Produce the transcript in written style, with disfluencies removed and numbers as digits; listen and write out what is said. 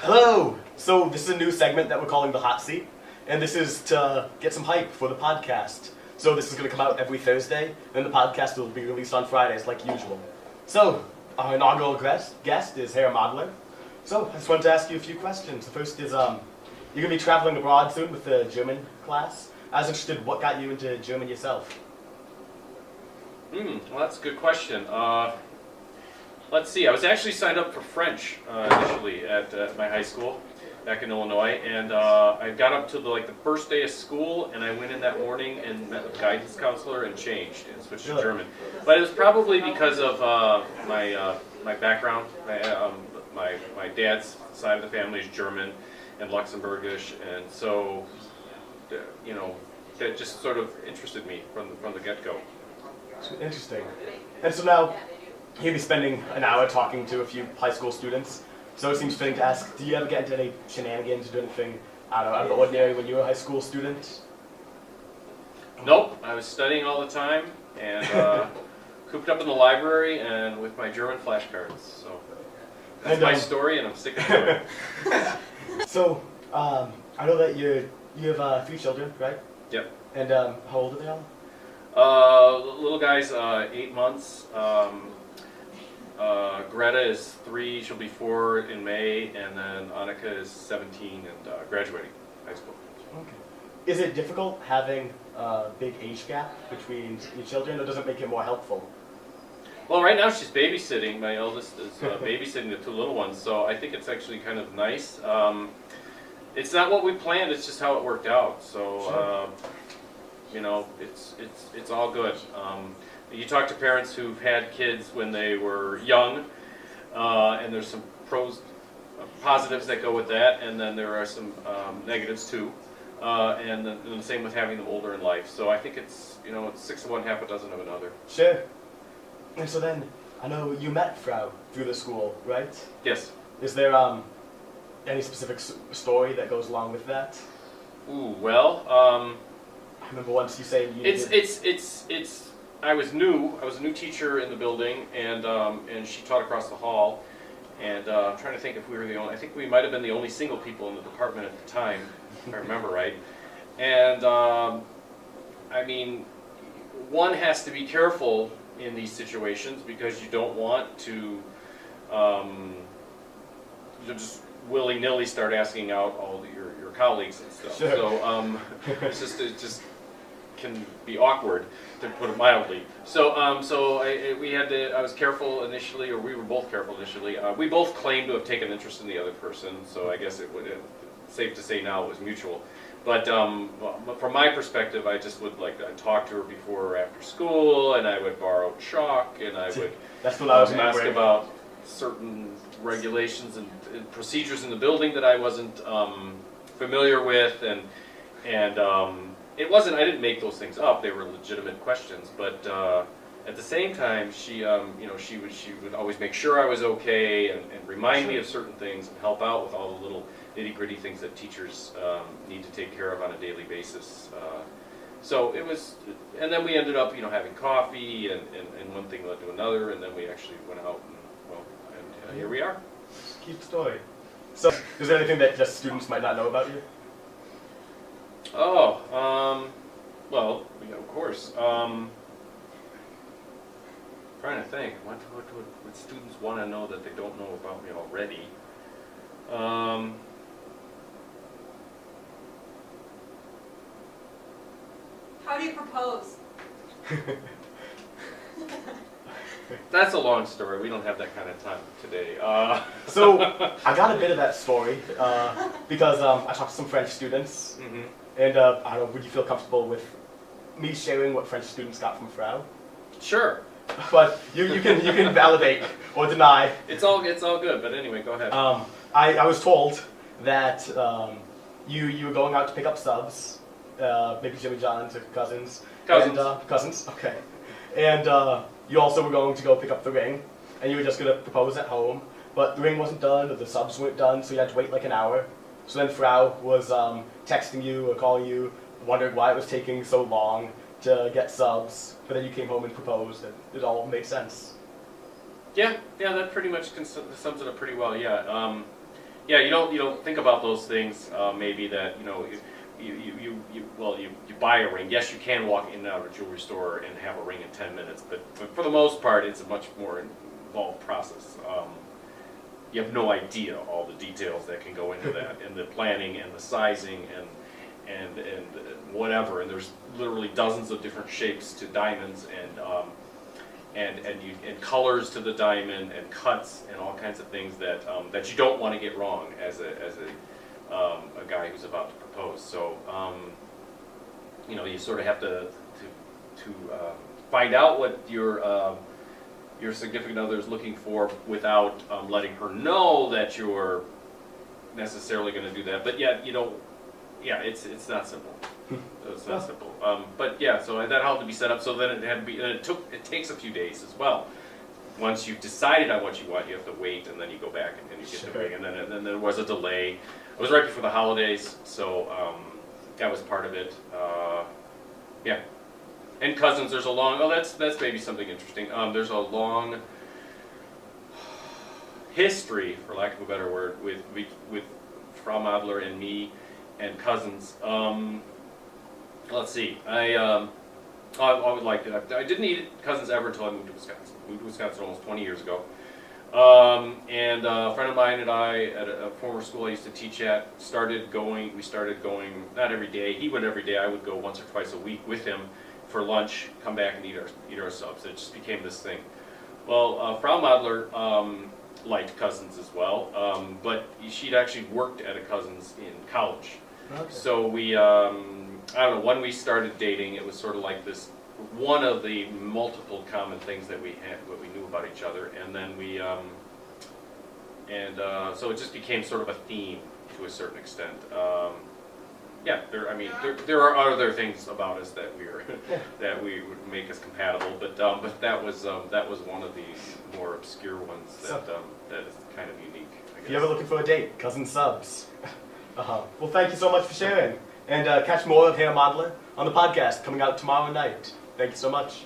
Hello! So this is a new segment that we're calling the Hot Seat, and this is to get some hype for the podcast. So this is going to come out every Thursday, and the podcast will be released on Fridays like usual. So, our inaugural guest is Herr Madler. So, I just wanted to ask you a few questions. The first is, you're going to be traveling abroad soon with the German class. I was interested, what got you into German yourself? Well, that's a good question. Let's see, I was actually signed up for French initially at my high school back in Illinois, and I got up to the first day of school, and I went in that morning and met with a guidance counselor and changed and switched to German. But it was probably because of my background. My dad's side of the family is German and Luxembourgish, and so that just sort of interested me from the get-go. Interesting. And so now, you'll be spending an hour talking to a few high school students. So it seems fitting to ask, do you ever get into any shenanigans or do anything out of the ordinary when you were a high school student? Nope, I was studying all the time and cooped up in the library and with my German flashcards. So that's my story, and I'm sticking to it. So I know that you have 3 children, right? Yep. And how old are they all? Little guy's 8 months. Greta is 3, she'll be 4 in May, and then Annika is 17 and graduating high school. Okay. Is it difficult having a big age gap between your children, or does it make it more helpful? Well, right now she's babysitting. My eldest is babysitting the 2 little ones, so I think it's actually kind of nice. It's not what we planned, it's just how it worked out. So, it's all good. You talk to parents who've had kids when they were young, and there's some positives that go with that, and then there are some negatives too, and the same with having them older in life. So I think it's 6 of one, half a dozen of another. Sure. And so then, I know you met Frau through the school, right? Yes. Is there any specific story that goes along with that? Ooh, well, I remember once you saying you it's. I was new. I was a new teacher in the building, and she taught across the hall. And I'm trying to think if we were the only. I think we might have been the only single people in the department at the time, if I remember right. And I mean, one has to be careful in these situations because you don't want to just willy-nilly start asking out all your colleagues and stuff. Sure. So it just can be awkward, to put it mildly. So I was careful initially, or we were both careful initially. We both claimed to have taken interest in the other person, so I guess it's safe to say now it was mutual. But from my perspective, I just would I'd talk to her before or after school, and I would borrow chalk, and I would That's what I was ask about certain regulations and procedures in the building that I wasn't familiar with, and it wasn't. I didn't make those things up. They were legitimate questions. But at the same time, she would always make sure I was okay and remind me of certain things and help out with all the little nitty-gritty things that teachers need to take care of on a daily basis. So it was, and then we ended up having coffee, and one thing led to another, and then we actually went out and here we are. Keep story. So, is there anything that just students might not know about you? Oh, well, of course. Trying to think, what students want to know that they don't know about me already? How do you propose? That's a long story. We don't have that kind of time today. So, I got a bit of that story because I talked to some French students, and I don't know, would you feel comfortable with me sharing what French students got from Frau? Sure. But you can validate or deny. It's all good. But anyway, go ahead. I was told that you were going out to pick up subs, maybe Jimmy John's or cousins. Cousins. And, cousins. Okay. And you also were going to go pick up the ring, and you were just going to propose at home, but the ring wasn't done, or the subs weren't done, so you had to wait like an hour. So then Frau was texting you or calling you, wondering why it was taking so long to get subs, but then you came home and proposed, and it all made sense. Yeah, that pretty much sums it up pretty well. Yeah, yeah, you don't think about those things. Maybe that you buy a ring. Yes, you can walk in and out of a jewelry store and have a ring in 10 minutes, but for the most part, it's a much more involved process. You have no idea all the details that can go into that, and the planning and the sizing and whatever. And there's literally dozens of different shapes to diamonds and colors to the diamond and cuts and all kinds of things that that you don't want to get wrong as a guy who's about to propose. So you sort of have to find out what your significant other is looking for without letting her know that you're necessarily going to do that. But yet, it's not simple. It's not simple. But yeah, so that had to be set up. So then it had to be, and it takes a few days as well. Once you've decided on what you want, you have to wait, and then you go back and you get the ring. And then there was a delay. It was right before the holidays, so that was part of it. Yeah. And cousins, there's a long. Oh, that's maybe something interesting. There's a long history, for lack of a better word, with Frau Madler and me and cousins. Let's see. I would like to. I didn't eat cousins ever until I moved to Wisconsin. Moved to Wisconsin almost 20 years ago. And a friend of mine and I, at a former school I used to teach at, we started going not every day. He went every day. I would go once or twice a week with him for lunch, come back and eat our subs. It just became this thing. Well, Frau Madler liked cousins as well, but she'd actually worked at a cousin's in college. Okay. So we, I don't know, when we started dating, it was sort of like this, one of the multiple common things that we had, what we knew about each other, and then we, so it just became sort of a theme to a certain extent. Yeah, there are other things about us that that we would make us compatible, but that was one of the more obscure ones that is kind of unique, I guess. If you're ever looking for a date, cousin subs. Well, thank you so much for sharing, and catch more of Herr Madler on the podcast coming out tomorrow night. Thank you so much.